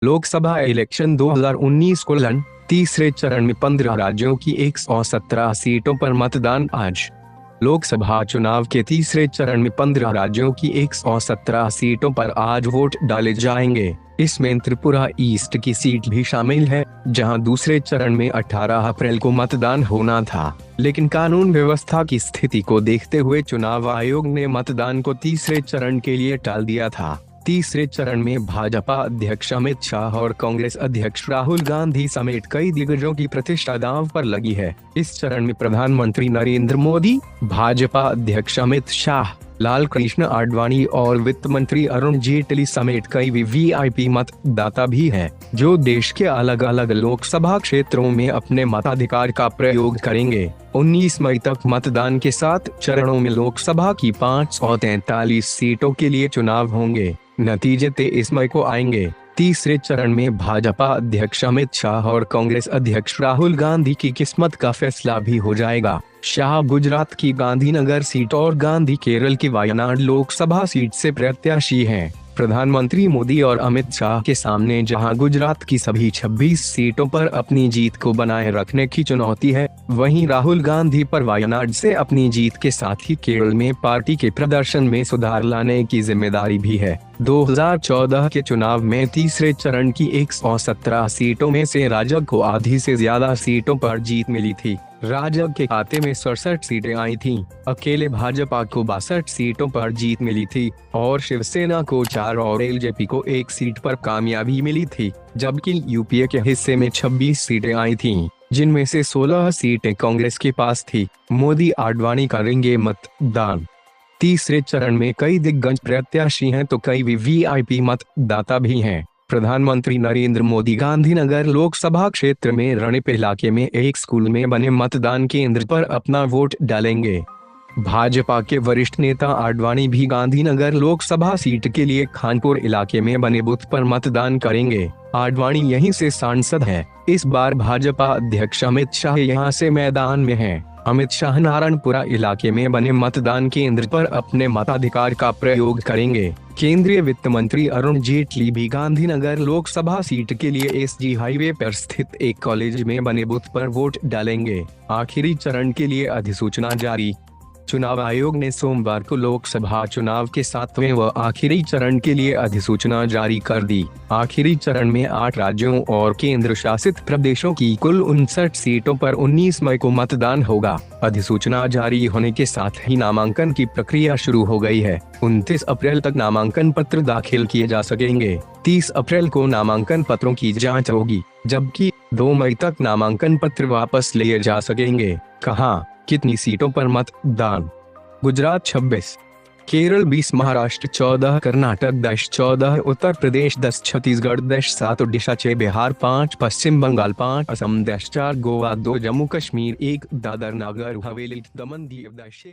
Lok Sabha election 2019 तीसरे चरण में 15 राज्यों की 117 सीटों पर मतदान आज। लोकसभा चुनाव के तीसरे चरण में 15 राज्यों की 117 सीटों पर आज वोट डाले जाएंगे। इसमें त्रिपुरा ईस्ट की सीट भी शामिल है, जहां दूसरे चरण में 18 अप्रैल को मतदान होना था, लेकिन कानून व्यवस्था की स्थिति को देखते हुए चुनाव आयोग ने मतदान को तीसरे चरण के लिए टाल दिया था। तीसरे चरण में भाजपा अध्यक्ष अमित शाह और कांग्रेस अध्यक्ष राहुल गांधी समेत कई दिग्गजों की प्रतिष्ठा दांव पर लगी है। इस चरण में प्रधानमंत्री नरेंद्र मोदी, भाजपा अध्यक्ष अमित शाह, लाल कृष्ण आडवाणी और वित्त मंत्री अरुण जेटली समेत कई वीवीआईपी मतदाता भी हैं, जो देश के अलग अलग लोकसभा क्षेत्रों में अपने मताधिकार का प्रयोग करेंगे। 19 मई तक मतदान के 7 चरणों में लोकसभा की 543 सीटों के लिए चुनाव होंगे। नतीजे 23 मई को आएंगे। तीसरे चरण में भाजपा अध्यक्ष अमित शाह और कांग्रेस अध्यक्ष राहुल गांधी की किस्मत का फैसला भी हो जाएगा। शाह गुजरात की गांधीनगर सीट और गांधी केरल की वायनाड लोकसभा सीट से प्रत्याशी हैं। प्रधानमंत्री मोदी और अमित शाह के सामने जहां गुजरात की सभी 26 सीटों पर अपनी जीत को बनाए रखने की चुनौती है, वहीं राहुल गांधी पर वायनाड से अपनी जीत के साथ ही केरल में पार्टी के प्रदर्शन में सुधार लाने की जिम्मेदारी भी है। 2014 के चुनाव में तीसरे चरण की 117 सीटों में से राजग को आधी से ज्यादा सीटों पर जीत मिली थी। राजग के खाते में 67 सीटें आई थीं। अकेले भाजपा को 62 सीटों पर जीत मिली थी और शिवसेना को 4 और एलजेपी को 1 सीट पर कामयाबी मिली थी, जबकि यूपीए के हिस्से में 26 सीटें आई थीं, जिनमें से 16 सीटें कांग्रेस के पास थी। मोदी आडवाणी करेंगे मतदान। तीसरे चरण में कई दिग्गज प्रत्याशी हैं तो कई वीवीआईपी मतदाता भी हैं। प्रधानमंत्री नरेंद्र मोदी गांधीनगर लोकसभा क्षेत्र में रणिप इलाके में एक स्कूल में बने मतदान केंद्र पर अपना वोट डालेंगे। भाजपा के वरिष्ठ नेता आडवाणी भी गांधीनगर लोकसभा सीट के लिए खानपुर इलाके में बने बूथ पर मतदान करेंगे। आडवाणी यहीं से सांसद हैं। इस बार भाजपा अध्यक्ष अमित शाह यहां से मैदान में हैं। अमित शाह नारायणपुरा इलाके में बने मतदान केंद्र पर अपने मताधिकार का प्रयोग करेंगे। केंद्रीय वित्त मंत्री अरुण जेटली भी गांधीनगर लोकसभा सीट के लिए एसजी हाईवे पर स्थित एक कॉलेज में बने बूथ पर वोट डालेंगे। आखिरी चरण के लिए अधिसूचना जारी। चुनाव आयोग ने सोमवार को लोकसभा चुनाव के 7वें व आखिरी चरण के लिए अधिसूचना जारी कर दी। आखिरी चरण में 8 राज्यों और केंद्र शासित प्रदेशों की कुल 59 सीटों पर 19 मई को मतदान होगा। अधिसूचना जारी होने के साथ ही नामांकन की प्रक्रिया शुरू हो गई है। 29 अप्रैल तक नामांकन पत्र दाखिल किए जा सकेंगे। 30 अप्रैल को नामांकन पत्रों की जाँच होगी, जबकि 2 मई तक नामांकन पत्र वापस लिए जा सकेंगे। कहाँ कितनी सीटों पर मतदान? गुजरात 26, केरल 20, महाराष्ट्र 14, कर्नाटक 10-14, उत्तर प्रदेश 10, छत्तीसगढ़ 10-7, ओडिशा 6, बिहार 5, पश्चिम बंगाल 5, असम 10-4, गोवा 2, जम्मू कश्मीर 1, दादर नगर हवेली, दमन दीव 10,